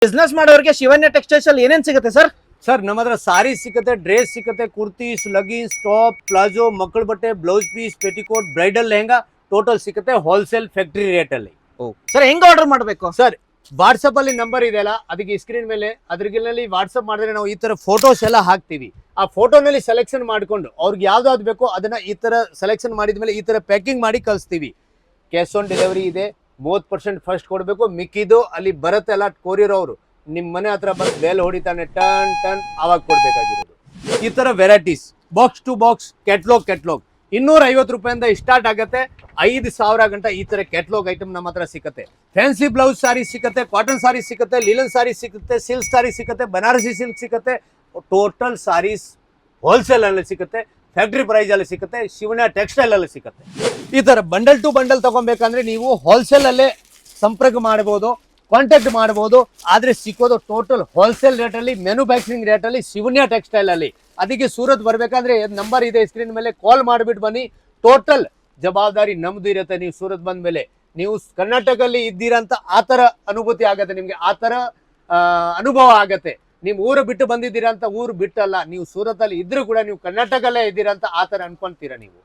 Business ಮಾಡೋರಿಗೆ ಶಿವನ್ಯ textiles ಅಲ್ಲಿ ಏನೇನ್ ಸಿಗುತ್ತೆ ಸರ್? ಸರ್ ನಮ್ಮ ಹತ್ರ ಸಾರಿ ಸಿಕ್ಕತ್ತೆ, ಡ್ರೆಸ್ ಸಿಕ್ಕತ್ತೆ, ಕುರ್ತೀಸ್, ಲಗಿನ್ಸ್, ಟಾಪ್, ಪ್ಲಾಜೋ, ಮಕ್ಕಳ ಬಟ್ಟೆ, blouse piece, petticoat, bridal lehenga total ಸಿಕ್ಕತ್ತೆ ಹೋಲ್ಸೇಲ್ ಫ್ಯಾಕ್ಟರಿ ರೇಟ್ ಅಲ್ಲಿ. ಸರ್ ಹೆಂಗ್ ಆರ್ಡರ್ ಮಾಡಬೇಕು ಸರ್? ವಾಟ್ಸಪ್ ಅಲ್ಲಿ ನಂಬರ್ ಇದೆಯಲ್ಲ, ಅದಕ್ಕೆ ಸ್ಕ್ರೀನ್ ಮೇಲೆ ಅದ್ರಲ್ಲಿ ವಾಟ್ಸಪ್ ಮಾಡಿದ್ರೆ ನಾವು ಈ ತರ ಫೋಟೋಸ್ ಎಲ್ಲ ಹಾಕ್ತಿವಿ. ಆ ಫೋಟೋನಲ್ಲಿ ಸೆಲೆಕ್ಷನ್ ಮಾಡ್ಕೊಂಡು ಅವ್ರಿಗೆ ಯಾವ್ದಾವ್ದು ಬೇಕೋ ಅದನ್ನ ಈ ತರ ಸೆಲೆಕ್ಷನ್ ಮಾಡಿದ್ಮೇಲೆ ಈ ತರ ಪ್ಯಾಕಿಂಗ್ ಮಾಡಿ ಕಳಿಸ್ತೀವಿ. ಕ್ಯಾಶ್ ಆನ್ ಡೆಲಿವರಿ ಇದೆ, 30% ಫಸ್ಟ್ ಕೊಡಬೇಕು, ಮಿಕ್ಕಿದ್ದು ಅಲ್ಲಿ ಬರುತ್ತಲ್ಲ ಕೊರಿಯರ್ ಅವರು ನಿಮ್ಮ ಮನೆ ಹತ್ರ ಬಂದು ಬೇಲ್ ಹೊಡಿತಾನೆ, ಟನ್ ಟನ್ ಆವಾಗ ಕೊಡ್ಬೇಕಾಗಿರೋದು. ಈ ತರ varieties box to box catalogue 250 ರೂಪಾಯಿಂದ ಸ್ಟಾರ್ಟ್ ಆಗುತ್ತೆ, 5,000 ಗಂಟ ಈ ತರ ಕ್ಯಾಟ್ಲಾಗ್ ಐಟಮ್ ನಮ್ಮ ಹತ್ರ ಸಿಕ್ಕತ್ತೆ. ಫ್ಯಾನ್ಸಿ ಬ್ಲೌಸ್ ಸಾರಿ ಸಿಕ್ಕತ್ತೆ, ಕಾಟನ್ ಸಾರಿ ಸಿಕ್ಕತ್ತೆ, ಲಿಲನ್ ಸಾರಿ ಸಿಕ್ಕತ್ತೆ, ಸಿಲ್ಕ್ ಸಾರಿ ಸಿಕ್ಕತ್ತೆ, ಬನಾರಸಿ ಸಿಲ್ಕ್ ಸಿಕ್ಕತ್ತೆ. ಟೋಟಲ್ ಸಾರೀಸ್ ಹೋಲ್ಸೇಲ್ ಅಲ್ಲಿ ಸಿಕ್ಕತ್ತೆ, ಫ್ಯಾಕ್ಟ್ರಿ ಪ್ರೈಸ್ ಅಲ್ಲಿ ಸಿಕ್ಕತ್ತೆ, ಶಿವಣ್ಯ ಟೆಕ್ಸ್ಟೈಲ್ ಅಲ್ಲಿ ಸಿಕ್ಕತ್ತೆ. ಈ ತರ ಬಂಡಲ್ ಟು ಬಂಡಲ್ ತಗೊಬೇಕಂದ್ರೆ ನೀವು ಹೋಲ್ಸೇಲ್ ಅಲ್ಲೇ ಸಂಪರ್ಕ ಮಾಡಬಹುದು, ಕಾಂಟ್ಯಾಕ್ಟ್ ಮಾಡಬಹುದು. ಆದ್ರೆ ಸಿಕ್ಕೋದು ಟೋಟಲ್ ಹೋಲ್ಸೇಲ್ ರೇಟ್ ಅಲ್ಲಿ, ಮ್ಯಾನುಫ್ಯಾಕ್ಚರಿಂಗ್ ರೇಟ್ ಅಲ್ಲಿ, ಶಿವನ್ಯ ಟೆಕ್ಸ್ಟೈಲ್ ಅಲ್ಲಿ. ಅದಕ್ಕೆ ಸೂರತ್ ಬರ್ಬೇಕಂದ್ರೆ ನಂಬರ್ ಇದೆ ಸ್ಕ್ರೀನ್ ಮೇಲೆ, ಕಾಲ್ ಮಾಡಿಬಿಟ್ಟು ಬನ್ನಿ. ಟೋಟಲ್ ಜವಾಬ್ದಾರಿ ನಮ್ದು ಇರುತ್ತೆ. ನೀವು ಸೂರತ್ ಬಂದ ಮೇಲೆ ನೀವು ಕರ್ನಾಟಕದಲ್ಲಿ ಇದ್ದೀರಂತ ಆತರ ಅನುಭೂತಿ ಆಗತ್ತೆ, ನಿಮ್ಗೆ ಆತರ ಅನುಭವ ಆಗತ್ತೆ. ನೀವು ಊರು ಬಿಟ್ಟು ಬಂದಿದ್ದೀರಾ ಅಂತ ಊರು ಬಿಟ್ಟಲ್ಲ, ನೀವು ಸೂರತ್ ಅಲ್ಲಿ ಇದ್ರೂ ಕೂಡ ನೀವು ಕರ್ನಾಟಕಲ್ಲೇ ಇದ್ದೀರಾ ಅಂತ ಆತರ ಅನ್ಕೊಂತೀರಾ ನೀವು.